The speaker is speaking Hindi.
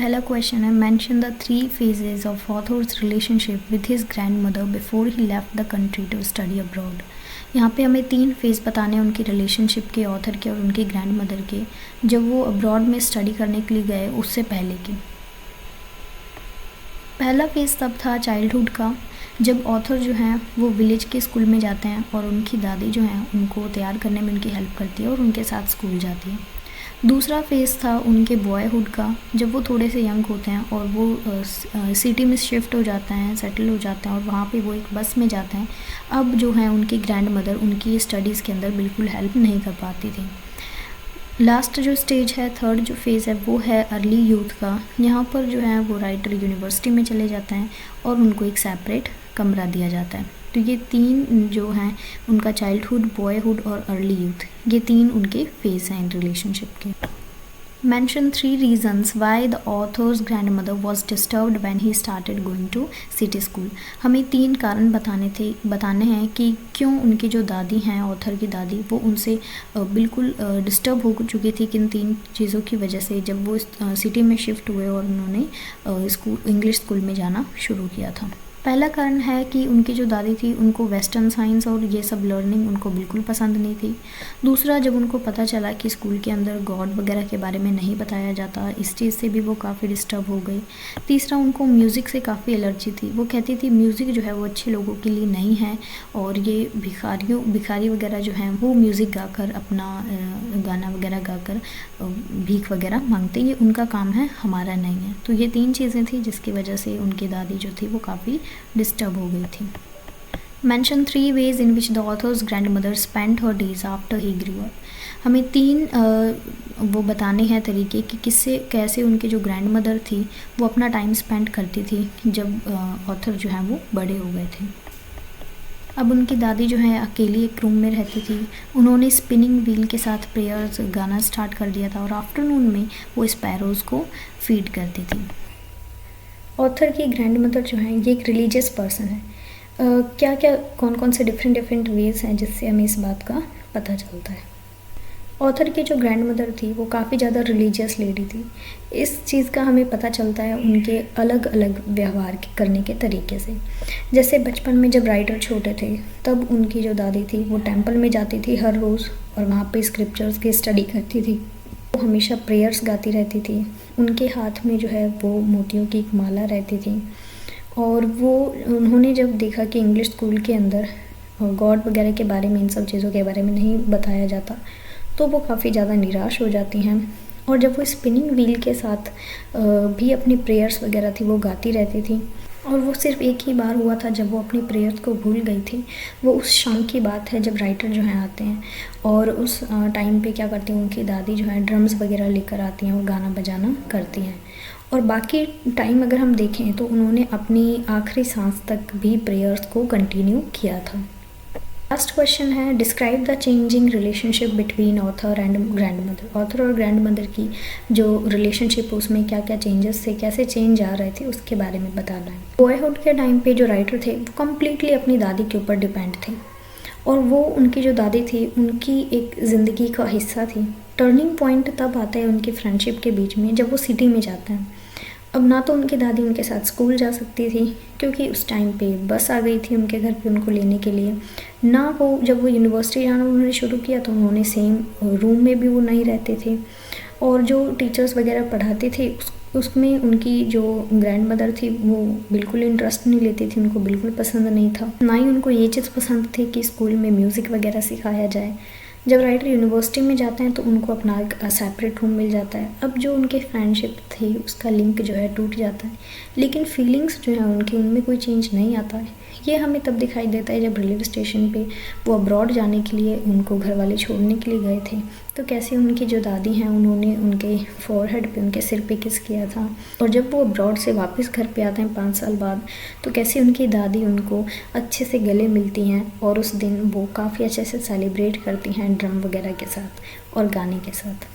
पहला क्वेश्चन है, mention the 3 phases of author's relationship with his grandmother before he left the country to study abroad. यहाँ पे हमें 3 फेज़ बताने हैं उनकी रिलेशनशिप के, ऑथर के और उनकी ग्रैंड मदर के, जब वो अब्रॉड में स्टडी करने के लिए गए उससे पहले की। पहला फेज़ तब था चाइल्डहुड का, जब ऑथर जो हैं वो विलेज के स्कूल में जाते हैं और उनकी दादी जो हैं उनको तैयार करने में उनकी हेल्प करती है और उनके साथ स्कूल जाती है। दूसरा फेज़ था उनके बॉयहुड का, जब वो थोड़े से यंग होते हैं और वो सिटी में शिफ्ट हो जाते हैं, सेटल हो जाते हैं और वहाँ पे वो एक बस में जाते हैं। अब जो है उनकी ग्रैंड मदर उनकी स्टडीज़ के अंदर बिल्कुल हेल्प नहीं कर पाती थी। लास्ट जो स्टेज है, थर्ड जो फेज़ है, वो है अर्ली यूथ का। यहाँ पर जो है वो राइटर यूनिवर्सिटी में चले जाते हैं और उनको एक सेपरेट कमरा दिया जाता है। तो ये 3 जो हैं उनका चाइल्डहुड, बॉयहुड और अर्ली यूथ, ये 3 उनके फेज़ हैं इन रिलेशनशिप के। Mention 3 reasons why the author's grandmother was disturbed when he started going to city school. हमें 3 कारण बताने हैं कि क्यों उनकी जो दादी हैं, ऑथर की दादी, वो उनसे बिल्कुल डिस्टर्ब हो चुकी थी किन 3 चीज़ों की वजह से, जब वो सिटी में शिफ्ट हुए और उन्होंने इंग्लिश स्कूल में जाना शुरू किया था। पहला कारण है कि उनकी जो दादी थी उनको वेस्टर्न साइंस और ये सब लर्निंग उनको बिल्कुल पसंद नहीं थी। दूसरा, जब उनको पता चला कि स्कूल के अंदर गॉड वगैरह के बारे में नहीं बताया जाता, इस चीज़ से भी वो काफ़ी डिस्टर्ब हो गई। तीसरा, उनको म्यूज़िक से काफ़ी एलर्जी थी। वो कहती थी म्यूज़िक जो है वो अच्छे लोगों के लिए नहीं है और ये भिखारी वगैरह जो हैं वो म्यूज़िक गाकर अपना गाना वगैरह गाकर भीख वगैरह मांगते, ये उनका काम है, हमारा नहीं है। तो ये 3 चीज़ें थी जिसकी वजह से उनकी दादी जो थी वो काफ़ी डिस्टर्ब हो गई थी। Mention 3 ways in which the author's grandmother spent her days after he grew up। हमें 3 वो बताने हैं तरीके कि कैसे उनके जो ग्रैंड मदर थी वो अपना टाइम स्पेंड करती थी जब ऑथर जो है वो बड़े हो गए थे। अब उनकी दादी जो है अकेली एक रूम में रहती थी। उन्होंने स्पिनिंग व्हील के साथ प्रेयर्स गाना स्टार्ट कर दिया था और आफ्टरनून में वो स्पैरोज़ को फीड करती थी। ऑथर की ग्रैंड मदर जो है ये एक रिलीजियस पर्सन है। कौन कौन से डिफरेंट वेज़ हैं जिससे हमें इस बात का पता चलता है। ऑथर की जो ग्रैंड मदर थी वो काफ़ी ज़्यादा रिलीजियस लेडी थी। इस चीज़ का हमें पता चलता है उनके अलग अलग व्यवहार करने के तरीके से। जैसे बचपन में जब राइटर छोटे थे तब उनकी जो दादी थी वो टेंपल में जाती थी हर रोज़ और वहाँ पे स्क्रिप्चर्स की स्टडी करती थी। वो हमेशा प्रेयर्स गाती रहती थी। उनके हाथ में जो है वो मोतियों की एक माला रहती थी और उन्होंने जब देखा कि इंग्लिश स्कूल के अंदर गॉड वगैरह के बारे में, इन सब चीज़ों के बारे में नहीं बताया जाता, तो वो काफ़ी ज़्यादा निराश हो जाती हैं। और जब वो स्पिनिंग व्हील के साथ भी अपनी प्रेयर्स वगैरह थी वो गाती रहती थी और वो सिर्फ एक ही बार हुआ था जब वो अपनी प्रेयर्स को भूल गई थी। वो उस शाम की बात है जब राइटर जो हैं आते हैं और उस टाइम पे क्या करती हैं, उनकी दादी जो है ड्रम्स वगैरह लेकर आती हैं और गाना बजाना करती हैं। और बाकी टाइम अगर हम देखें तो उन्होंने अपनी आखिरी सांस तक भी प्रेयर्स को कंटिन्यू किया था। लास्ट क्वेश्चन है, describe the changing relationship between author and grand mother. Author और ग्रैंड मदर की जो रिलेशनशिप उसमें क्या क्या चेंजेस थे, कैसे चेंज आ रहे थे, उसके बारे में बताना है। बॉयहुड के टाइम पे जो राइटर थे वो कम्प्लीटली अपनी दादी के ऊपर डिपेंड थे और वो उनकी जो दादी थी उनकी एक ज़िंदगी का हिस्सा थी। टर्निंग पॉइंट तब आता है उनकी फ्रेंडशिप के बीच में जब वो सिटी में जाते हैं। अब ना तो उनकी दादी उनके साथ स्कूल जा सकती थी क्योंकि उस टाइम पे बस आ गई थी उनके घर पे उनको लेने के लिए, ना वो जब वो यूनिवर्सिटी जाना उन्होंने शुरू किया तो उन्होंने सेम रूम में भी वो नहीं रहते थे और जो टीचर्स वगैरह पढ़ाते थे उसमें उनकी जो ग्रैंड मदर थी वो बिल्कुल इंटरेस्ट नहीं लेती थी, उनको बिल्कुल पसंद नहीं था। ना ही उनको ये चीज़ पसंद थी कि स्कूल में म्यूज़िक वगैरह सिखाया जाए। जब राइटर यूनिवर्सिटी में जाते हैं तो उनको अपना एक सेपरेट रूम मिल जाता है। अब जो उनके फ्रेंडशिप थी उसका लिंक जो है टूट जाता है, लेकिन फीलिंग्स जो है उनकी उनमें कोई चेंज नहीं आता है। ये हमें तब दिखाई देता है जब रेलवे स्टेशन पे वो अब्रॉड जाने के लिए उनको घर वाले छोड़ने के लिए गए थे तो कैसे उनकी जो दादी हैं उन्होंने उनके फोरहेड पे, उनके सिर पे किस किया था। और जब वो अब्रॉड से वापस घर पे आते हैं 5 साल बाद तो कैसे उनकी दादी उनको अच्छे से गले मिलती हैं और उस दिन वो काफ़ी अच्छे से सेलिब्रेट करती हैं ड्रम वगैरह के साथ और गाने के साथ।